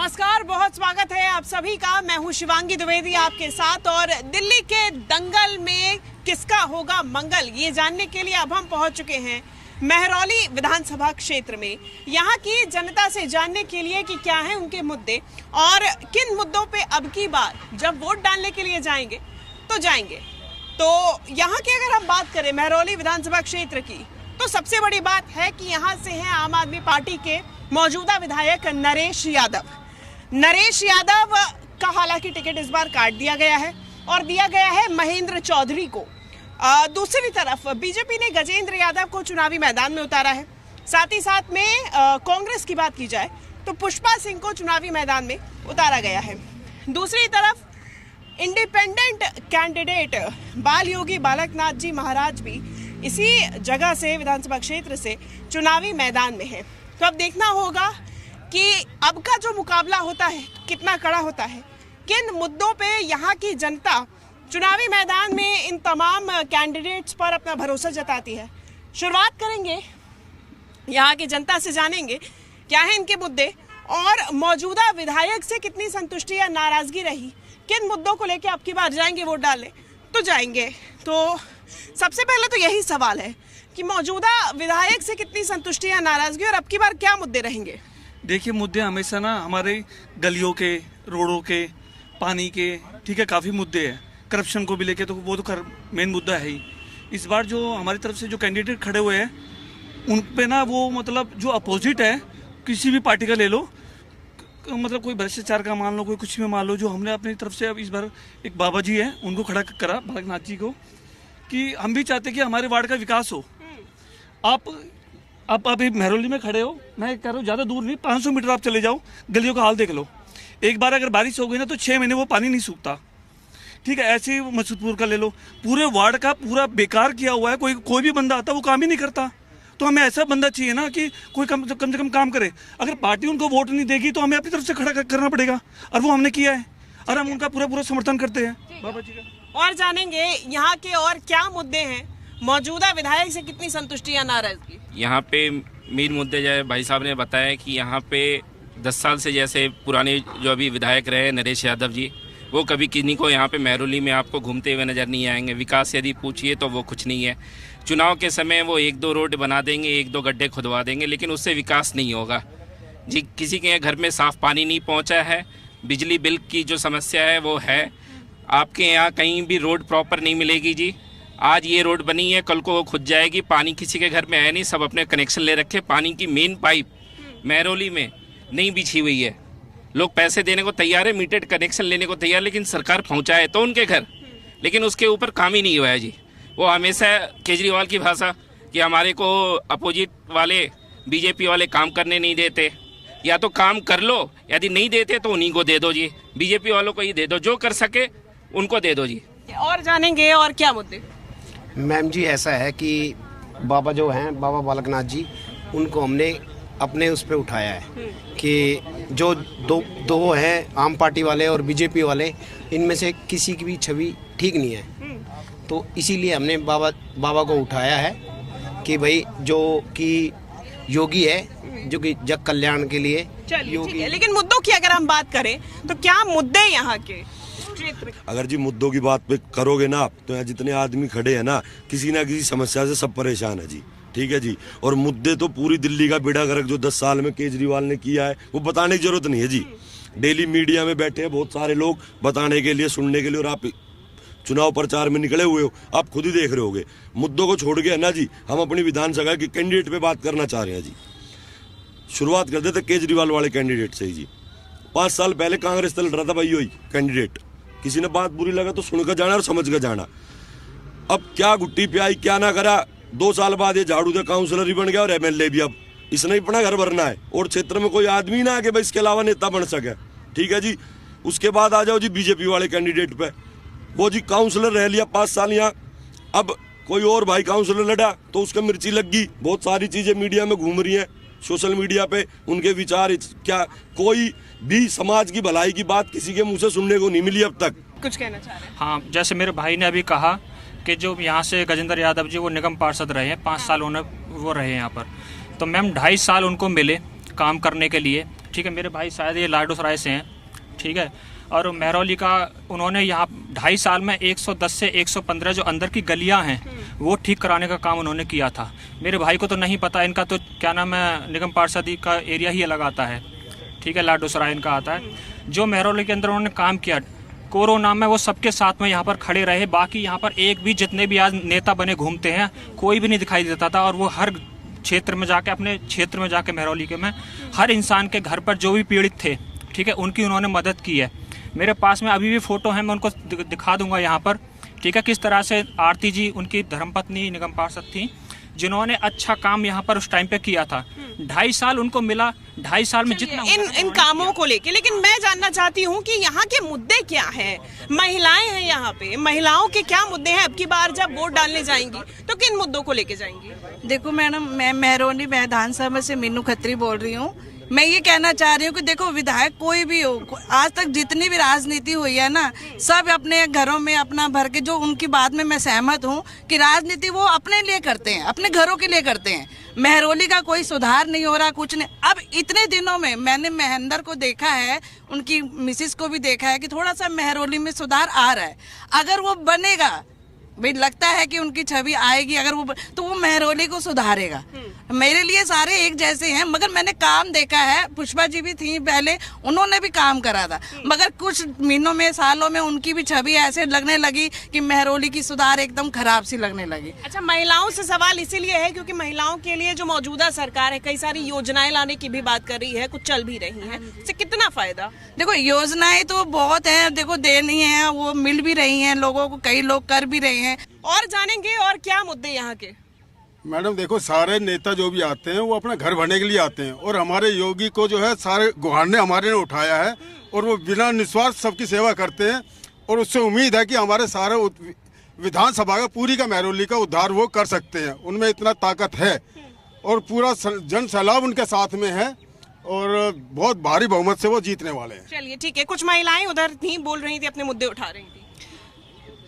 नमस्कार, बहुत स्वागत है आप सभी का। मैं हूं शिवांगी द्विवेदी आपके साथ और दिल्ली के दंगल में किसका होगा मंगल, ये जानने के लिए अब हम पहुंच चुके हैं महरौली विधानसभा क्षेत्र में। यहां की जनता से जानने के लिए कि क्या है उनके मुद्दे और किन मुद्दों पे अब की बार जब वोट डालने के लिए जाएंगे तो जाएंगे। तो यहाँ की अगर हम बात करें महरौली विधानसभा क्षेत्र की, तो सबसे बड़ी बात है कि यहाँ से हैं आम आदमी पार्टी के मौजूदा विधायक नरेश यादव। नरेश यादव का हालांकि टिकट इस बार काट दिया गया है और दिया गया है महेंद्र चौधरी को। दूसरी तरफ बीजेपी ने गजेंद्र यादव को चुनावी मैदान में उतारा है। साथ ही साथ में कांग्रेस की बात की जाए तो पुष्पा सिंह को चुनावी मैदान में उतारा गया है। दूसरी तरफ इंडिपेंडेंट कैंडिडेट बाल योगी बालकनाथ जी महाराज भी इसी जगह से, विधानसभा क्षेत्र से चुनावी मैदान में है। तो अब देखना होगा कि अब का जो मुकाबला होता है कितना कड़ा होता है, किन मुद्दों पे यहाँ की जनता चुनावी मैदान में इन तमाम कैंडिडेट्स पर अपना भरोसा जताती है। शुरुआत करेंगे यहाँ की जनता से, जानेंगे क्या है इनके मुद्दे और मौजूदा विधायक से कितनी संतुष्टि या नाराजगी रही, किन मुद्दों को लेकर अब की बार जाएंगे वोट डालने तो जाएंगे। तो सबसे पहले तो यही सवाल है कि मौजूदा विधायक से कितनी संतुष्टि या नाराजगी और अब की बार क्या मुद्दे रहेंगे। देखिए, मुद्दे हमेशा ना हमारे गलियों के, रोडों के, पानी के, ठीक है, काफ़ी मुद्दे हैं। करप्शन को भी लेके तो वो तो मेन मुद्दा है ही। इस बार जो हमारी तरफ से जो कैंडिडेट खड़े हुए हैं उन पे ना वो मतलब जो अपोजिट है किसी भी पार्टी का ले लो, मतलब कोई भ्रष्टाचार का मान लो, कोई कुछ भी मान लो, जो हमने अपनी तरफ से अब इस बार एक बाबा जी है उनको खड़ा करा, बालकनाथ जी को, कि हम भी चाहते कि हमारे वार्ड का विकास हो। आप अभी महरौली में खड़े हो, मैं कह रहा हूँ ज़्यादा दूर नहीं, 500 मीटर आप चले जाओ, गलियों का हाल देख लो। एक बार अगर बारिश हो गई ना तो 6 महीने वो पानी नहीं सूखता, ठीक है। ऐसे ही मसूदपुर का ले लो, पूरे वार्ड का पूरा बेकार किया हुआ है। कोई भी बंदा आता है वो काम ही नहीं करता। तो हमें ऐसा बंदा चाहिए ना कि कोई कम से कम काम करे। अगर पार्टी उनको वोट नहीं देगी तो हमें अपनी तरफ से खड़ा करना पड़ेगा, और वो हमने किया है और हम उनका पूरा समर्थन करते हैं बाबा जी का। और जानेंगे यहाँ के और क्या मुद्दे हैं, मौजूदा विधायक से कितनी संतुष्टि या नाराजगी। यहाँ पे मेन मुद्दे जो भाई साहब ने बताया कि यहाँ पे 10 साल से जैसे पुराने जो अभी विधायक रहे नरेश यादव जी, वो कभी किन्हीं को यहाँ पे महरौली में आपको घूमते हुए नज़र नहीं आएंगे। विकास यदि पूछिए तो वो कुछ नहीं है। चुनाव के समय वो 1-2 रोड बना देंगे, 1-2 गड्ढे खुदवा देंगे, लेकिन उससे विकास नहीं होगा जी। किसी के घर में साफ़ पानी नहीं पहुँचा है, बिजली बिल की जो समस्या है वो है। आपके यहाँ कहीं भी रोड प्रॉपर नहीं मिलेगी जी। आज ये रोड बनी है, कल को वो खुद जाएगी। पानी किसी के घर में है नहीं, सब अपने कनेक्शन ले रखे। पानी की मेन पाइप महरौली में नहीं बिछी हुई है। लोग पैसे देने को तैयार है, मीटर्ड कनेक्शन लेने को तैयार, लेकिन सरकार पहुंचाए तो उनके घर, लेकिन उसके ऊपर काम ही नहीं हुआ है जी। वो हमेशा केजरीवाल की भाषा कि हमारे को अपोजिट वाले बीजेपी वाले काम करने नहीं देते, या तो काम कर लो, यदि नहीं देते तो उन्हीं को दे दो जी। बीजेपी वालों को ही दे दो, जो कर सके उनको दे दो जी। और जानेंगे और क्या मुद्दे। मैम जी, ऐसा है कि बाबा जो हैं, बाबा बालकनाथ जी, उनको हमने अपने उस पर उठाया है कि जो दो हैं आम पार्टी वाले और बीजेपी वाले, इनमें से किसी की भी छवि ठीक नहीं है। तो इसीलिए हमने बाबा को उठाया है कि भाई जो कि योगी है, जो कि जग कल्याण के लिए योगी है। लेकिन मुद्दों की अगर हम बात करें तो क्या मुद्दे यहाँ के क्षेत्र। अगर जी मुद्दों की बात पे करोगे ना आप, तो यहाँ जितने आदमी खड़े हैं ना किसी समस्या से सब परेशान है जी, ठीक है जी। और मुद्दे तो पूरी दिल्ली का बेड़ा गर्क जो 10 साल में केजरीवाल ने किया है वो बताने की जरूरत नहीं है जी। डेली मीडिया में बैठे हैं बहुत सारे लोग बताने के लिए, सुनने के लिए, और आप चुनाव प्रचार में निकले हुए हो, आप खुद ही देख रहे होगे। मुद्दों को छोड़ के है ना जी, हम अपनी विधानसभा के कैंडिडेट पे बात करना चाह रहे हैं जी। शुरुआत कर देते केजरीवाल वाले कैंडिडेट से ही जी। 5 साल पहले कांग्रेस चल रहा था भाई वही कैंडिडेट, किसी ने बात बुरी लगा तो सुनकर जाना और समझ कर जाना। अब क्या गुट्टी प्याई क्या ना करा, 2 साल बाद ये झाड़ू दे काउंसलर ही बन गया और MLA भी। अब इसने ही अपना घर भरना है और क्षेत्र में कोई आदमी ना आके भाई इसके अलावा नेता बन सके, ठीक है जी। उसके बाद आ जाओ जी बीजेपी वाले कैंडिडेट पे, वो जी काउंसलर रह लिया 5 साल यहाँ। अब कोई और भाई काउंसलर लड़ा तो उसका मिर्ची लग गई। बहुत सारी चीजें मीडिया में घूम रही हैं, सोशल मीडिया पे उनके विचार, क्या कोई भी समाज की भलाई की बात किसी के मुंह से सुनने को नहीं मिली अब तक। कुछ कहना चाह रहे हैं? हाँ, जैसे मेरे भाई ने अभी कहा कि जो यहाँ से गजेंद्र यादव जी वो निगम पार्षद रहे हैं, 5 साल वो रहे यहाँ पर। तो मैम 2.5 साल उनको मिले काम करने के लिए, ठीक है, मेरे भाई शायद ये लाडोसराय से हैं, ठीक है। और महरौली का उन्होंने यहाँ 2.5 साल में 110 से 115 जो अंदर की गलियाँ हैं वो ठीक कराने का काम उन्होंने किया था। मेरे भाई को तो नहीं पता, इनका तो क्या नाम है, निगम पार्षद का एरिया ही अलग आता है, ठीक है, लाडोसराय इनका आता है। जो महरौली के अंदर उन्होंने काम किया कोरोना में, वो सबके साथ में यहाँ पर खड़े रहे। बाकी यहाँ पर एक भी, जितने भी आज नेता बने घूमते हैं, कोई भी नहीं दिखाई देता था। और वो हर क्षेत्र में जाके, अपने क्षेत्र में जाके महरौली के में हर इंसान के घर पर जो भी पीड़ित थे, ठीक है, उनकी उन्होंने मदद की है। मेरे पास में अभी भी फ़ोटो है, मैं उनको दिखा दूंगा यहाँ पर, ठीक है, किस तरह से आरती जी उनकी धर्मपत्नी निगम पार्षद थी, जिन्होंने अच्छा काम यहाँ पर उस टाइम पे किया था। 2.5 साल उनको मिला, 2.5 साल में जितना इन कामों को लेके। लेकिन मैं जानना चाहती हूँ कि यहाँ के मुद्दे क्या हैं। महिलाएं हैं यहाँ पे, महिलाओं के क्या मुद्दे हैं? अब की बार जब वोट डालने जाएंगी तो किन मुद्दों को लेके जाएंगी? देखो मैडम, मैं महरौली विधानसभा से मीनू खत्री बोल रही हूँ। मैं ये कहना चाह रही हूँ कि देखो, विधायक कोई भी हो, आज तक जितनी भी राजनीति हुई है ना, सब अपने घरों में अपना भर के, जो उनकी बात में मैं सहमत हूँ कि राजनीति वो अपने लिए करते हैं, अपने घरों के लिए करते हैं। महरौली का कोई सुधार नहीं हो रहा, कुछ नहीं। अब इतने दिनों में मैंने महेंद्र को देखा है, उनकी मिसिस को भी देखा है कि थोड़ा सा महरौली में सुधार आ रहा है। अगर वो बनेगा, भाई लगता है कि उनकी छवि आएगी, अगर वो तो वो महरौली को सुधारेगा। मेरे लिए सारे एक जैसे हैं, मगर मैंने काम देखा है। पुष्पा जी भी थी पहले, उन्होंने भी काम करा था, मगर कुछ महीनों में, सालों में उनकी भी छवि ऐसे लगने लगी कि महरौली की सुधार एकदम खराब सी लगने लगी। अच्छा, महिलाओं से सवाल इसीलिए है क्योंकि महिलाओं के लिए जो मौजूदा सरकार है, कई सारी योजनाएं लाने की भी बात कर रही है, कुछ चल भी रही है, इससे कितना फायदा? देखो, योजनाएं तो बहुत हैं, देखो देनी है, वो मिल भी रही हैं लोगों को, कई लोग कर भी रहे हैं। और जानेंगे और क्या मुद्दे यहाँ के। मैडम देखो, सारे नेता जो भी आते हैं वो अपना घर भरने के लिए आते हैं, और हमारे योगी को जो है सारे गुहार ने हमारे ने उठाया है, और वो बिना निस्वार्थ सबकी सेवा करते हैं। और उससे उम्मीद है कि हमारे सारे विधानसभा का, पूरी का महरौली का उद्धार वो कर सकते हैं। उनमें इतना ताकत है और पूरा जन सैलाब उनके साथ में है, और बहुत भारी बहुमत से वो जीतने वाले हैं। चलिए ठीक है, कुछ महिलाएं उधर थी, बोल रही थी, अपने मुद्दे उठा रही थी।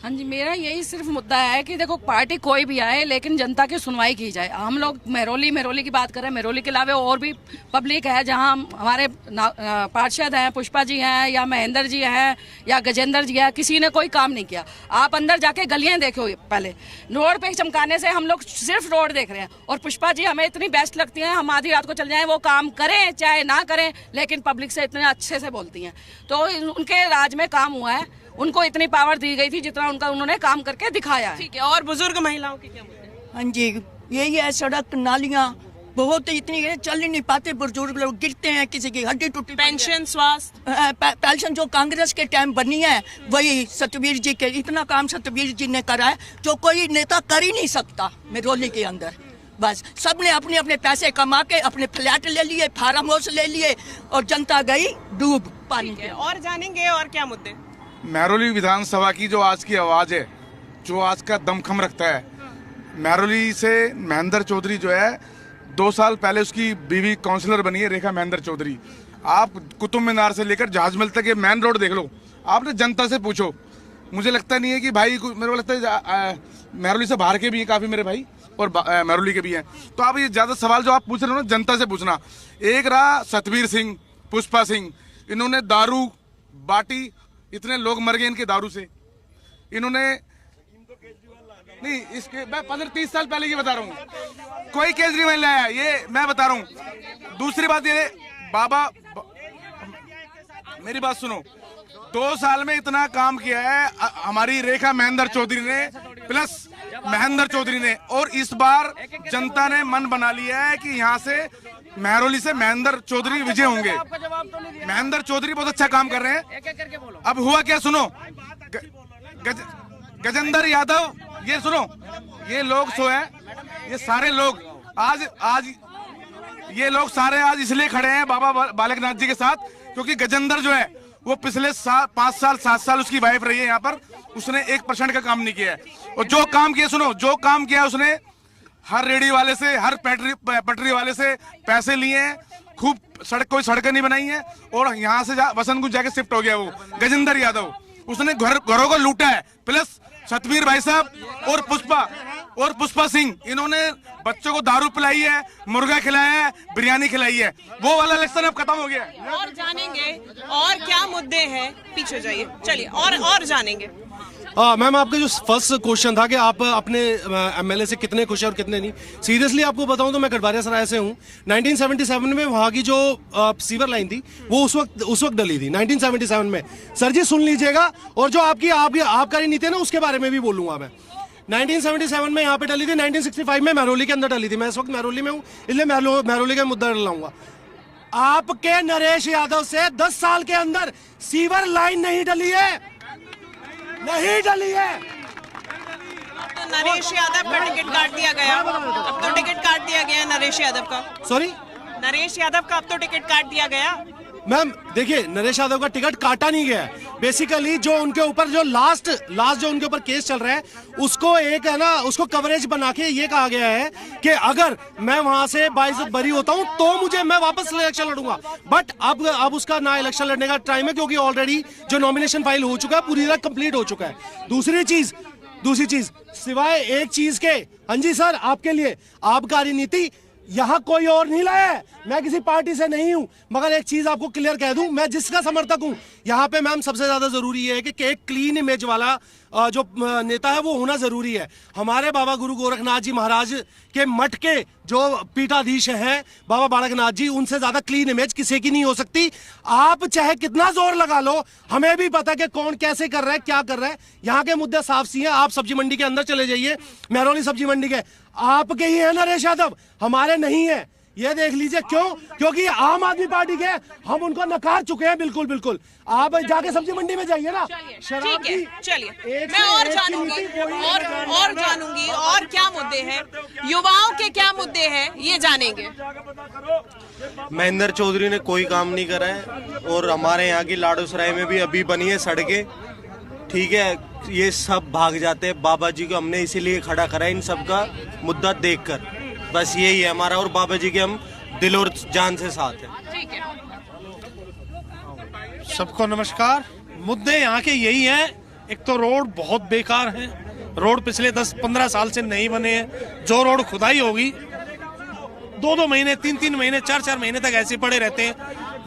हाँ जी, मेरा यही सिर्फ मुद्दा है कि देखो, पार्टी कोई भी आए लेकिन जनता की सुनवाई की जाए। हम लोग महरौली की बात करें, महरौली के अलावा और भी पब्लिक है जहाँ हमारे पार्षद हैं, पुष्पा जी हैं, या महेंद्र जी हैं, या गजेंद्र जी हैं, किसी ने कोई काम नहीं किया। आप अंदर जाके गलियां देखो, पहले रोड पे चमकाने से हम लोग सिर्फ रोड देख रहे हैं। और पुष्पा जी हमें इतनी बेस्ट लगती हैं, हम आधी रात को चल जाएं, वो काम करें चाहे ना करें, लेकिन पब्लिक से इतने अच्छे से बोलती हैं। तो उनके राज में काम हुआ है, उनको इतनी पावर दी गई थी जितना उनका उन्होंने काम करके दिखाया है। ठीक है, और बुजुर्ग महिलाओं के क्या मुद्दे? हाँ जी, यही है, सड़क नालियाँ बहुत इतनी है, चल ही नहीं पाते, बुजुर्ग लोग गिरते हैं, किसी की हड्डी टूटी। पेंशन, स्वास्थ्य, पेंशन जो कांग्रेस के टाइम बनी है, वही सतवीर जी के, इतना काम सतवीर जी ने करा है जो कोई नेता कर ही नहीं सकता महरौली के अंदर। बस सबने अपने अपने पैसे कमा के अपने फ्लैट ले लिए, फार्म हाउस ले लिए, और जनता गई डूब पानी के। और जानेंगे और क्या मुद्दे? महरौली विधानसभा की जो आज की आवाज़ है, जो आज का दमखम रखता है, महरौली से महेंद्र चौधरी जो है, 2 साल पहले उसकी बीवी काउंसलर बनी है, रेखा महेंद्र चौधरी। आप कुतुब मीनार से लेकर जहाजमहल तक ये मेन रोड देख लो, आपने जनता से पूछो। मुझे लगता नहीं है कि भाई, मेरे को लगता है महरौली से बाहर के भी हैं काफ़ी मेरे भाई, और महरौली के भी हैं। तो आप ये ज़्यादा सवाल जो आप पूछ रहे हो ना, जनता से पूछना। एक रहा सतवीर सिंह, पुष्पा सिंह, इन्होंने दारू बाटी, इतने लोग मर गए इनके दारू से। इन्होंने नहीं, इसके मैं 15-30 साल पहले की बता रहा हूँ, कोई केजरीवाल लाया, ये मैं बता रहा हूँ। दूसरी बात ये, मेरी बात सुनो, 2 साल में इतना काम किया है हमारी रेखा महेंद्र चौधरी ने, प्लस महेंद्र चौधरी ने। और इस बार जनता ने मन बना लिया है कि यहाँ से महरौली से महेंद्र चौधरी विजय होंगे। महेंद्र चौधरी बहुत अच्छा काम कर रहे हैं। अब हुआ क्या सुनो, गजेंद्र यादव, ये सुनो, ये लोग सो है, ये सारे लोग आज ये लोग सारे आज इसलिए खड़े हैं बाबा बालकनाथ जी के साथ, क्योंकि गजेंद्र जो है वो पिछले 5 साल 7 साल उसकी वाइफ रही है यहाँ पर, उसने 1% का काम नहीं किया है। और जो काम किया, सुनो, जो काम किया उसने, हर रेडी वाले से, हर पटरी वाले से पैसे लिए हैं, खूब कोई सड़कें नहीं बनाई हैं, और यहाँ से वसंत कुंज जाके शिफ्ट हो गया वो गजेंद्र यादव। उसने घरों को लूटा है, प्लस सतवीर भाई साहब और पुष्पा और पुष्पा सिंह, इन्होंने बच्चों को दारू पिलाई है, मुर्गा खिलाया है, बिरयानी खिलाई है। वो वाला इलेक्शन अब खत्म हो गया है। और जानेंगे और क्या मुद्दे हैं, पीछे जाइए, चलिए और जानेंगे। मैम, आपका जो फर्स्ट क्वेश्चन था कि आप अपने एमएलए से कितने खुश हैं और कितने नहीं, सीरियसली आपको बताऊं तो मैं गढ़वारिया सराय से हूं। 1977 में वहां की जो सीवर लाइन थी वो उस वक्त डली थी 1977 में। सर जी सुन लीजिएगा, और जो आपकी आबकारी नीति है ना उसके बारे में भी बोलूंगा मैं। 1977 में यहाँ पे डली थी, 1965 में महरौली के अंदर डली थी। मैं इस वक्त महरौली में हूँ, इसलिए महरौली का मुद्दा लाऊंगा। आपके नरेश यादव से 10 साल के अंदर सीवर लाइन नहीं डली है, नहीं डली है। तो नरेश यादव का टिकट काट दिया गया, अब तो टिकट काट दिया गया नरेश यादव का। सॉरी, नरेश यादव का अब तो टिकट काट दिया गया। मैम देखिए, नरेश यादव का टिकट काटा नहीं गया है। बेसिकली जो उनके ऊपर जो लास्ट जो उनके ऊपर केस चल रहा है उसको एक है ना, उसको कवरेज बना के ये कहा गया है कि अगर मैं वहां से बाइज्जत बरी होता हूं तो मैं वापस इलेक्शन लड़ूंगा। बट अब उसका ना इलेक्शन लड़ने का टाइम है, क्योंकि ऑलरेडी जो नॉमिनेशन फाइल हो चुका है पूरी तरह कंप्लीट हो चुका है। दूसरी चीज सिवाय एक चीज के, हाँ जी सर, आपके लिए आबकारी नीति यहाँ कोई और नहीं लाया है। मैं किसी पार्टी से नहीं हूं, मगर एक चीज आपको क्लियर कह दूं, मैं जिसका समर्थक हूं। यहाँ पे मैम सबसे ज्यादा जरूरी है कि एक क्लीन इमेज वाला जो नेता है वो होना जरूरी है। हमारे बाबा गुरु गोरखनाथ जी महाराज के मठ के जो पीठाधीश हैं बाबा बालकनाथ जी, उनसे ज्यादा क्लीन इमेज किसी की नहीं हो सकती। आप चाहे कितना जोर लगा लो, हमें भी पता कि कौन कैसे कर रहा है, क्या कर रहा है। यहाँ के मुद्दे साफ सी हैं। आप सब्जी मंडी के अंदर चले जाइए, महरौली सब्जी मंडी के, आपके ही है नरेश यादव, हमारे नहीं है। ये देख लीजिए, क्यों? क्योंकि आम आदमी पार्टी के हम उनको नकार चुके हैं। बिल्कुल आप जाके सब्जी मंडी में जाइए ना। ठीक है, चलिए मैं और जानूंगी और जानूंगी और क्या मुद्दे हैं, युवाओं के क्या मुद्दे हैं, ये जानेंगे। महेंद्र चौधरी ने कोई काम नहीं करा है, और हमारे यहाँ की लाडोसराय में भी अभी बनी है सड़कें, ठीक है। ये सब भाग जाते हैं। बाबा जी को हमने इसीलिए खड़ा करा है इन सब का मुद्दा देखकर, बस यही है हमारा, और बाबा जी के हम दिल और जान से साथ हैं। ठीक है, सबको नमस्कार। मुद्दे यहाँ के यही हैं, एक तो रोड बहुत बेकार है, रोड पिछले 10-15 साल से नहीं बने हैं। जो रोड खुदाई होगी 2-2 महीने, 3-3 महीने, 4-4 महीने तक ऐसे पड़े रहते हैं।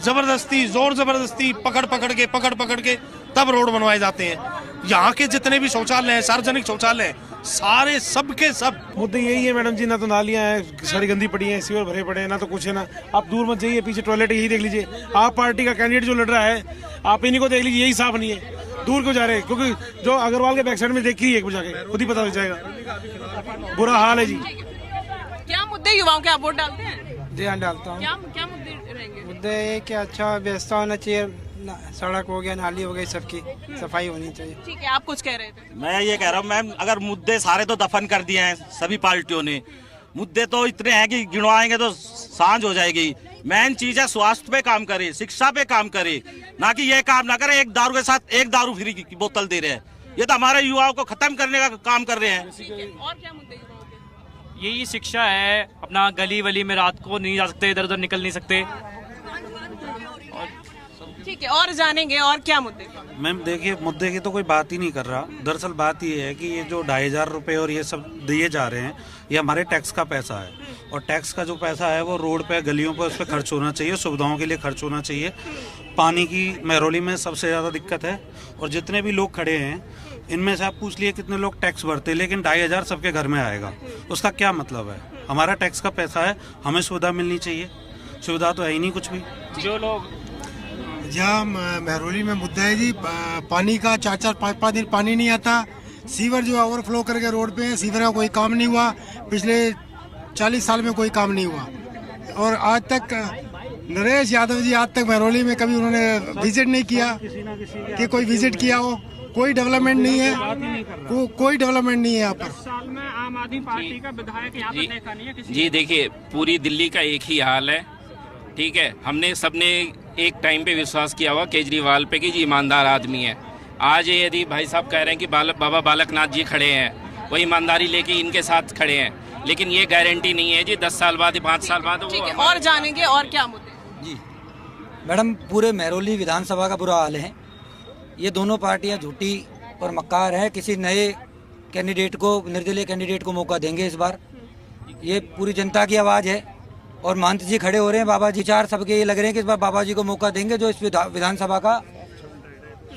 जबरदस्ती, जोर जबरदस्ती पकड़ पकड़ के तब रोड बनवाए जाते हैं। यहाँ के जितने भी शौचालय हैं, सार्वजनिक शौचालय हैं, सारे सब के सब मुद्दे यही है मैडम जी। ना तो नालियाँ हैं, सारी गंदी पड़ी हैं, सीवर भरे पड़े हैं, ना तो कुछ है ना। आप दूर मत जाइए, पीछे टॉयलेट यही देख लीजिए। आप पार्टी का कैंडिडेट जो लड़ रहा है, आप इन्हीं को देख लीजिए, यही साफ नहीं है। दूर क्यों जा रहे हैं? क्योंकि जो अग्रवाल के बैक साइड में देखिए एक बजा के खुद ही पता लग जाएगा। बुरा हाल है जी। क्या मुद्दे युवाओं के आप वोट डालते हैं? जी हाँ, डालता हूँ। क्या मुद्दे रहेंगे? मुद्दे ये कि अच्छा व्यवस्था होना चाहिए, सड़क हो गया, नाली हो गई, सबकी सफाई होनी चाहिए। ठीक है, आप कुछ कह रहे थे। मैं ये कह रहा हूँ मैम, अगर मुद्दे सारे तो दफन कर दिए हैं सभी पार्टियों ने। मुद्दे तो इतने हैं कि गिनवाएंगे तो सांझ हो जाएगी। मेन चीज है स्वास्थ्य पे काम करे, शिक्षा पे काम करे, ना कि ये काम ना करे एक दारू के साथ एक दारू फ्री की बोतल दे रहे हैं। ये तो हमारे युवाओं को खत्म करने का काम कर रहे हैं। और क्या मुद्दे युवाओं के? यही शिक्षा है, अपना गली वली में रात को नहीं जा सकते, इधर उधर निकल नहीं सकते। ठीक है, और जानेंगे और क्या मुद्दे? मैम देखिए, मुद्दे की तो कोई बात ही नहीं कर रहा। दरअसल बात ये है कि ये जो 2500 रुपये और ये सब दिए जा रहे हैं, ये हमारे टैक्स का पैसा है, और टैक्स का जो पैसा है वो रोड पे, गलियों पे, उस पर खर्च होना चाहिए, सुविधाओं के लिए खर्च होना चाहिए। पानी की महरौली में सबसे ज़्यादा दिक्कत है, और जितने भी लोग खड़े हैं इनमें से आप पूछ लिए कितने लोग टैक्स भरते, लेकिन 2500 सबके घर में आएगा। उसका क्या मतलब है? हमारा टैक्स का पैसा है, हमें सुविधा मिलनी चाहिए। सुविधा तो है ही नहीं कुछ भी। जो लोग जहाँ महरौली में मुद्दा है जी, पानी का 4-4, 5-5 दिन पानी नहीं आता। सीवर जो ओवरफ्लो करके रोड पे है, सीवर का कोई काम नहीं हुआ, पिछले 40 साल में कोई काम नहीं हुआ। और आज तक नरेश यादव जी आज तक महरौली में कभी उन्होंने विजिट नहीं किया कि कोई विजिट किया हो। कोई डेवलपमेंट नहीं है, कोई डेवलपमेंट नहीं है यहाँ पर। साल में आम आदमी पार्टी का विधायक यहाँ पर देखा नहीं है किसी। जी देखिए, पूरी दिल्ली का एक ही हाल है, ठीक है। हमने सबने एक टाइम पे विश्वास किया हुआ केजरीवाल पे कि जी ईमानदार आदमी है। आज यदि भाई साहब कह रहे हैं कि बाबा बालकनाथ जी खड़े हैं, वो ईमानदारी लेके इनके साथ खड़े हैं, लेकिन ये गारंटी नहीं है जी 10 साल बाद, 5 साल बाद। ठीक है, और जानेंगे और क्या मुद्दे? जी मैडम, पूरे महरौली विधानसभा का बुरा हाल है। ये दोनों पार्टियां झूठी और मक्कार है, किसी नए कैंडिडेट को, निर्दलीय कैंडिडेट को मौका देंगे इस बार। ये पूरी जनता की आवाज़ है और महंत जी खड़े हो रहे हैं, बाबा जी, विचार सबके ये लग रहे हैं कि इस बार बाबा जी को मौका देंगे, जो इस विधानसभा का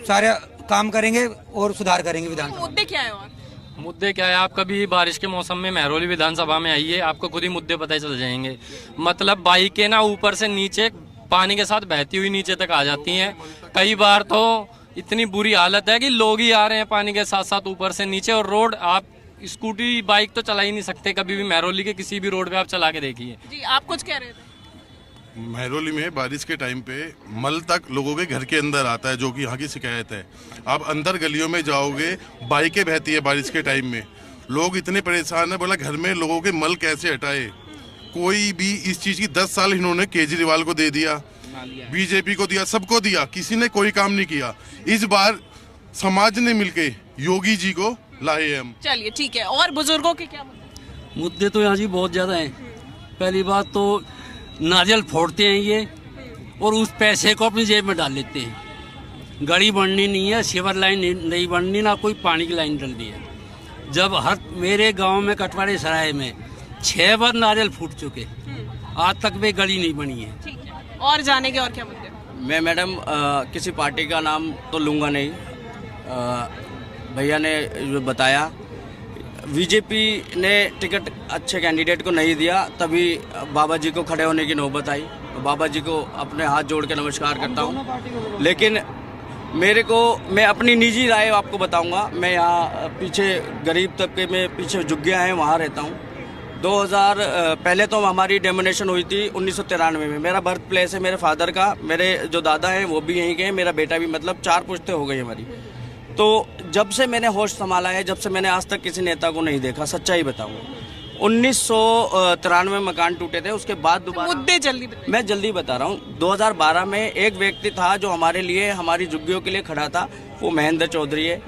सारे काम करेंगे और सुधार करेंगे विधानसभा। मुद्दे क्या है और मुद्दे क्या है? आप कभी बारिश के मौसम में महरौली विधानसभा में आइए, आपको खुद ही मुद्दे पता चल जाएंगे। मतलब बाइकें ना ऊपर से नीचे पानी के साथ बहती हुई नीचे तक आ जाती हैं। कई बार तो इतनी बुरी हालत है कि लोग ही आ रहे हैं पानी के साथ साथ ऊपर से नीचे, और रोड आप स्कूटी बाइक तो चला ही नहीं सकते कभी भी। महरौली के किसी भी रोड पे आप चला के देखिए। जी, आप कुछ कह रहे थे? महरौली में बारिश के टाइम पे मल तक लोगों के घर के अंदर आता है, जो कि यहाँ की शिकायत है। आप अंदर गलियों में जाओगे, बाइकें बहती है बारिश के टाइम में, लोग इतने परेशान है, बोला घर में लोगों के मल कैसे हटाए। कोई भी इस चीज़ की 10 साल इन्होंने केजरीवाल को दे दिया, बीजेपी को दिया, सबको दिया, किसी ने कोई काम नहीं किया। इस बार समाज ने मिलके योगी जी को लाए हम। चलिए ठीक है, और बुजुर्गों के क्या मुद्दे? तो यहाँ जी बहुत ज़्यादा हैं। पहली बात तो नारियल फोड़ते हैं ये, और उस पैसे को अपनी जेब में डाल लेते हैं। गली बननी नहीं है, सीवर लाइन नहीं बननी, ना कोई पानी की लाइन डलनी है। जब हर मेरे गांव में कटवाड़ी सराय में 6 बार नारियल फूट चुके, आज तक वे गली नहीं बनी है। ठीक है, और जानेंगे और क्या मुद्दे? मैं मैडम किसी पार्टी का नाम तो लूँगा नहीं, भैया ने जो बताया, बीजेपी ने टिकट अच्छे कैंडिडेट को नहीं दिया, तभी बाबा जी को खड़े होने की नौबत आई। बाबा जी को अपने हाथ जोड़ के नमस्कार करता हूँ। लेकिन मैं अपनी निजी राय आपको बताऊंगा। मैं यहाँ पीछे गरीब तबके में पीछे झुग्गियाँ हैं, वहाँ रहता हूँ। 2000 पहले तो हमारी डेमोनेशन हुई थी 1993 में। मेरा बर्थ प्लेस है मेरे फादर का, मेरे जो दादा हैं वो भी यहीं के हैं, मेरा बेटा भी, मतलब 4 पुश्तें हो गई हमारी। तो जब से मैंने होश संभाला है, जब से मैंने आज तक किसी नेता को नहीं देखा, सच्चाई बताऊंगा। 1993 में मकान टूटे थे, उसके बाद दोबारा मुद्दे जल्दी मैं जल्दी बता रहा हूँ। 2012 में एक व्यक्ति था जो हमारे लिए, हमारी झुग्गियों के लिए खड़ा था, वो महेंद्र चौधरी है।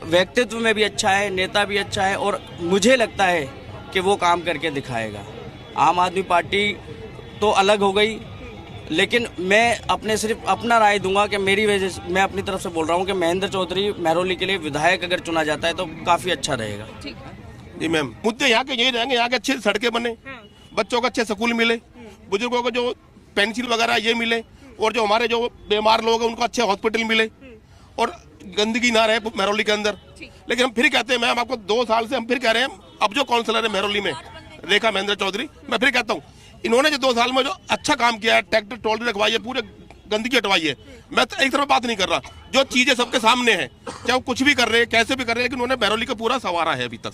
व्यक्तित्व में भी अच्छा है, नेता भी अच्छा है, और मुझे लगता है कि वो काम करके दिखाएगा। आम आदमी पार्टी तो अलग हो गई, लेकिन मैं सिर्फ अपना राय दूंगा कि मेरी वजह से, मैं अपनी तरफ से बोल रहा हूँ कि महेंद्र चौधरी महरौली के लिए विधायक अगर चुना जाता है तो काफ़ी अच्छा रहेगा। जी मैम, मुद्दे यहाँ के यही रहेंगे, यहाँ के अच्छी सड़कें बने, बच्चों को अच्छे स्कूल मिले, बुजुर्गों को जो पेंसिल वगैरह ये मिले, और जो हमारे जो बीमार लोग हैं उनको अच्छे हॉस्पिटल मिले, और गंदगी ना रहे महरौली के अंदर। लेकिन हम फिर कहते हैं, मैम आपको 2 साल से हम फिर कह रहे हैं, अब जो काउंसलर है महरौली में रेखा महेंद्र चौधरी, मैं फिर कहता हूँ, इन्होंने जो 2 साल में जो अच्छा काम किया है, ट्रैक्टर टोल रखवाई है, पूरे गंदगी हटवाई है। मैं तो एक तरफ बात नहीं कर रहा, जो चीजें सबके सामने हैं, चाहे वो कुछ भी कर रहे हैं, कैसे भी कर रहे हैं, लेकिन उन्होंने महरौली का पूरा संवारा है अभी तक।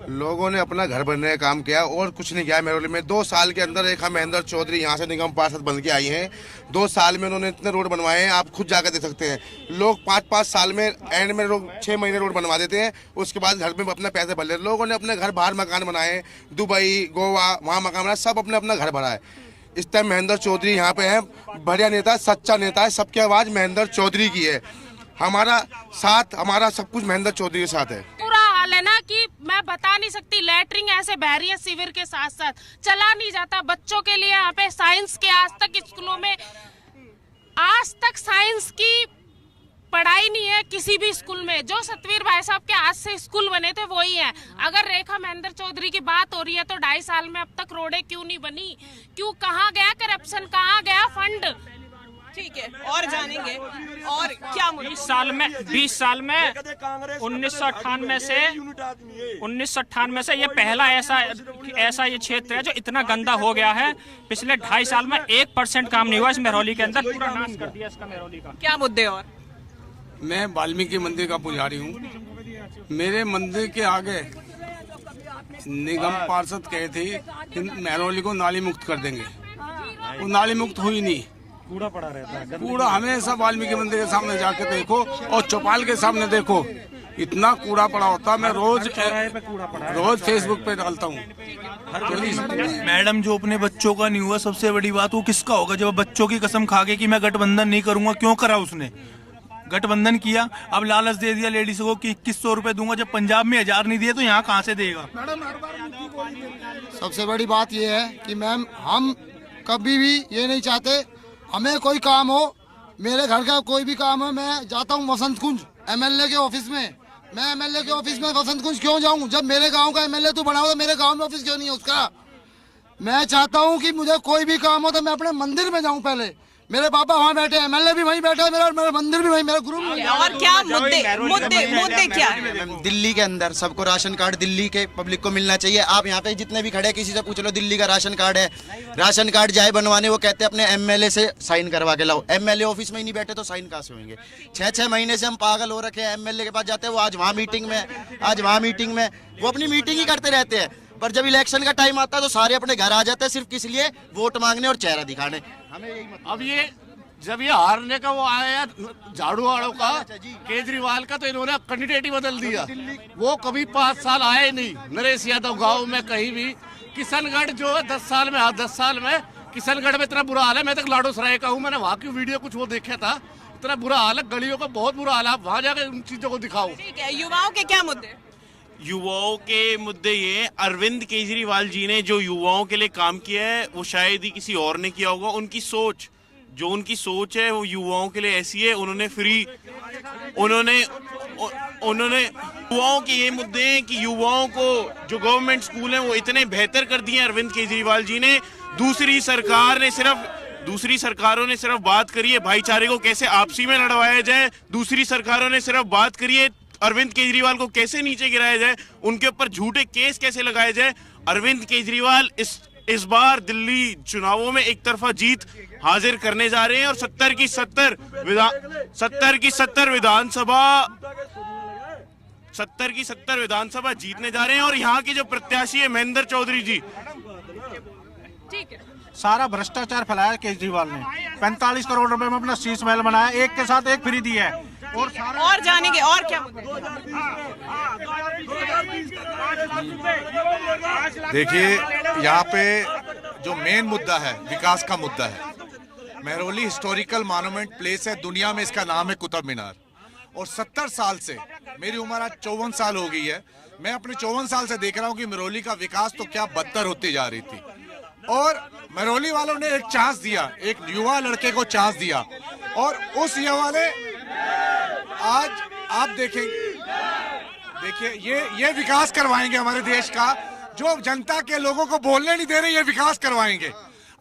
लोगों ने अपना घर बनने का काम किया और कुछ नहीं किया महरौली में। 2 साल के अंदर रेखा महेंद्र चौधरी यहाँ से निगम पार्षद बन के आई हैं। 2 साल में उन्होंने इतने रोड बनवाए हैं, आप खुद जाकर देख सकते हैं। लोग 5-5 साल में, एंड में लोग 6 महीने रोड बनवा देते हैं, उसके बाद घर में अपना पैसे भर लेते हैं। लोगों ने अपने घर बाहर मकान बनाए हैं, दुबई, गोवा, वहाँ मकान बनाए, सब अपने अपना घर भरा है। इस टाइम महेंद्र चौधरी यहाँ पे है, बढ़िया नेता, सच्चा नेता है, सबकी आवाज़ महेंद्र चौधरी की है। हमारा साथ, हमारा सब कुछ महेंद्र चौधरी के साथ है। है ना कि मैं बता नहीं सकती, लैटरिंग ऐसे बह रही है सीवर के साथ साथ, चला नहीं जाता बच्चों के लिए। यहाँ पे साइंस के आज तक स्कूलों में, आज तक साइंस की पढ़ाई नहीं है किसी भी स्कूल में। जो सतवीर भाई साहब के आज से स्कूल बने थे वही है। अगर रेखा महेंद्र चौधरी की बात हो रही है तो 2.5 साल में अब तक रोडें क्यों नहीं बनी? क्यों, कहाँ गया करप्शन, कहाँ गया फंड? ठीक है, और जानेंगे और क्या 20 साल में 1998 से ये पहला ऐसा ये क्षेत्र है जो इतना गंदा हो गया है। पिछले 2.5 साल में 1% काम नहीं हुआ इस महरौली के अंदर, पूरा नाश कर दिया इसका महरौली का। क्या मुद्दे? और मैं वाल्मीकि मंदिर का पुजारी हूँ। मेरे मंदिर के आगे निगम पार्षद कहे थे कि महरौली को नाली मुक्त कर देंगे, वो नाली मुक्त हुई नहीं, कूड़ा पड़ा रहता है। कूड़ा हमेशा वाल्मीकि मंदिर के सामने जाके देखो और चौपाल के सामने देखो, इतना कूड़ा पड़ा होता है। मैं रोज फेसबुक पे डालता हूँ। मैडम, जो अपने बच्चों का नहीं हुआ, सबसे बड़ी बात वो किसका होगा? जब बच्चों की कसम खा के कि मैं गठबंधन नहीं करूंगा, क्यों करा उसने? गठबंधन किया, अब लालच दे दिया लेडीज को कि 2100 रुपए दूंगा। जब पंजाब में 1000 नहीं दिए तो यहाँ कहाँ से देगा? सबसे बड़ी बात यह है कि मैम, हम कभी भी ये नहीं चाहते हमें कोई काम हो, मेरे घर का कोई भी काम हो, मैं जाता हूँ वसंत कुंज MLA के ऑफिस में, मैं एमएलए के ऑफिस में वसंत कुंज क्यों जाऊं? जब मेरे गांव का एमएलए तू बना हो तो मेरे गांव में ऑफिस क्यों नहीं है उसका? मैं चाहता हूं कि मुझे कोई भी काम हो तो मैं अपने मंदिर में जाऊं पहले। मेरे पापा वहाँ बैठे, एमएलए भी वहीं बैठा है, मेरा मंदिर भी वहीं, मेरा गुरु भी वहीं। और क्या मुद्दे क्या है? दिल्ली के अंदर सबको राशन कार्ड दिल्ली के पब्लिक को मिलना चाहिए। आप यहाँ पे जितने भी खड़े किसी से पूछ लो, दिल्ली का राशन कार्ड है। राशन कार्ड जाए बनवाने, वो कहते हैं अपने एमएलए से साइन करवा के लाओ। एमएलए ऑफिस में ही नहीं बैठे तो साइन कहाँ से होंगे? 6-6 महीने से हम पागल हो रखे हैं। एमएलए के पास जाते हैं, वो आज वहाँ मीटिंग में, आज वहाँ मीटिंग में, वो अपनी मीटिंग ही करते रहते हैं। पर जब इलेक्शन का टाइम आता है तो सारे अपने घर आ जाते हैं, सिर्फ किस लिए? वोट मांगने और चेहरा दिखाने। हमें यही अब ये जब ये हारने का वो आया झाड़ू वालों का, केजरीवाल का, तो इन्होंने कैंडिडेट ही बदल दिया। वो कभी 5 साल आए नहीं नरेश यादव गांव में कहीं भी। किशनगढ़ जो है 10 साल में किशनगढ़ में इतना बुरा हाल है। मैं तक लाडो सराय का हूँ, मैंने वहाँ की वीडियो कुछ वो देखा था, इतना बुरा हाल है गलियों का, बहुत बुरा हाल है। वहाँ जाकर उन चीजों को दिखाओ। ठीक है, युवाओं के क्या मुद्दे? युवाओं के मुद्दे ये, अरविंद केजरीवाल जी ने जो युवाओं के लिए काम किया है वो शायद ही किसी और ने किया होगा। उनकी सोच है वो युवाओं के लिए ऐसी है। उन्होंने युवाओं के ये मुद्दे हैं कि युवाओं को जो गवर्नमेंट स्कूल हैं वो इतने बेहतर कर दिए अरविंद केजरीवाल जी ने। दूसरी सरकारों ने सिर्फ बात करी है भाईचारे को कैसे आपसी में लड़वाया जाए। दूसरी सरकारों ने सिर्फ बात करी है अरविंद केजरीवाल को कैसे नीचे गिराया जाए, उनके ऊपर झूठे केस कैसे लगाए जाए। अरविंद केजरीवाल इस बार दिल्ली चुनावों में एक तरफा जीत हासिल करने जा रहे हैं और 70 की 70 विधानसभा जीतने जा रहे हैं। और यहाँ के जो प्रत्याशी है महेंद्र चौधरी जी, ठीक है, सारा भ्रष्टाचार फैलाया केजरीवाल ने। 45 करोड़ रुपए में अपना शीश महल बनाया, एक के साथ एक फ्री दिया है। और जानेंगे और क्या मुद्दे? देखिए, यहाँ पे जो मेन मुद्दा है विकास का मुद्दा है। मेहरौली हिस्टोरिकल मॉन्यूमेंट प्लेस है, दुनिया में इसका नाम है कुतुब मीनार। और 70 साल से, मेरी उम्र आज 54 साल हो गई है, मैं अपने 54 साल से देख रहा हूँ कि मेहरौली का विकास तो क्या बदतर होती जा रही थी। और मेहरौली वालों ने एक चांस दिया, एक युवा लड़के को चांस दिया, और उस युवा ने आज आप देखिए ये विकास करवाएंगे हमारे देश का। जो जनता के लोगों को बोलने नहीं दे रहे, ये विकास करवाएंगे।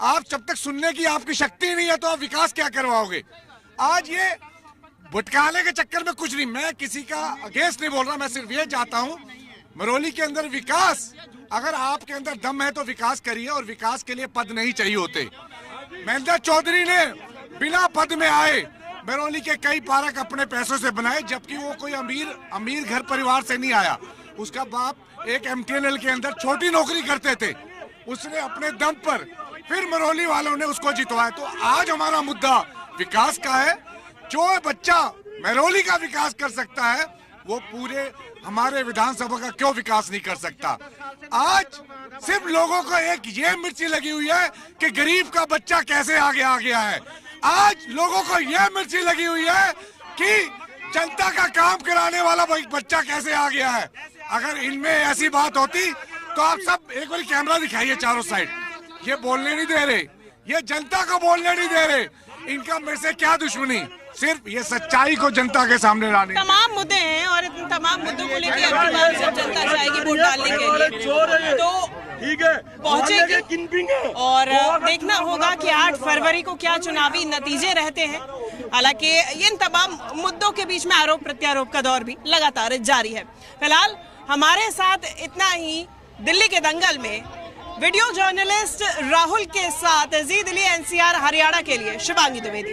आप जब तक सुनने की आपकी शक्ति नहीं है तो आप विकास क्या करवाओगे? आज ये भुटकाले के चक्कर में कुछ नहीं, मैं किसी का अगेंस्ट नहीं बोल रहा, मैं सिर्फ ये चाहता हूँ मेहरौली के अंदर विकास, अगर आपके अंदर दम है तो विकास करिए, और विकास के लिए पद नहीं चाहिए होते। महेंद्र चौधरी ने बिना पद में आए मेहरौली के कई पार्क अपने पैसों से बनाए, जबकि वो कोई अमीर घर परिवार से नहीं आया। उसका बाप एक MTNL के अंदर छोटी नौकरी करते थे, उसने अपने दम पर फिर मेहरौली वालों ने उसको जितवाया। तो आज हमारा मुद्दा विकास का है। जो बच्चा मेहरौली का विकास कर सकता है वो पूरे हमारे विधानसभा का क्यों विकास नहीं कर सकता? आज सिर्फ लोगों को एक ये मिर्ची लगी हुई है कि गरीब का बच्चा कैसे आगे आ गया है। आज लोगों को यह मिर्ची लगी हुई है कि जनता का काम कराने वाला बच्चा कैसे आ गया है। अगर इनमें ऐसी बात होती तो आप सब एक बार कैमरा दिखाइए चारों साइड। ये बोलने नहीं दे रहे, ये जनता को बोलने नहीं दे रहे। इनका मेरे से क्या दुश्मनी, सिर्फ ये सच्चाई को जनता के सामने लाने। तमाम मुद्दे हैं और इन तमाम मुद्दों को लेकर अब की बार जब जनता जाएगी वोट डालने के लिए तो पहुंचेगी, और देखना होगा कि 8 फरवरी को क्या चुनावी नतीजे रहते हैं। हालांकि इन तमाम मुद्दों के बीच में आरोप प्रत्यारोप का दौर भी लगातार जारी है। फिलहाल हमारे साथ इतना ही। दिल्ली के दंगल में वीडियो जर्नलिस्ट राहुल के साथ जी दिल्ली NCR हरियाणा के लिए शिवांगी द्विवेदी।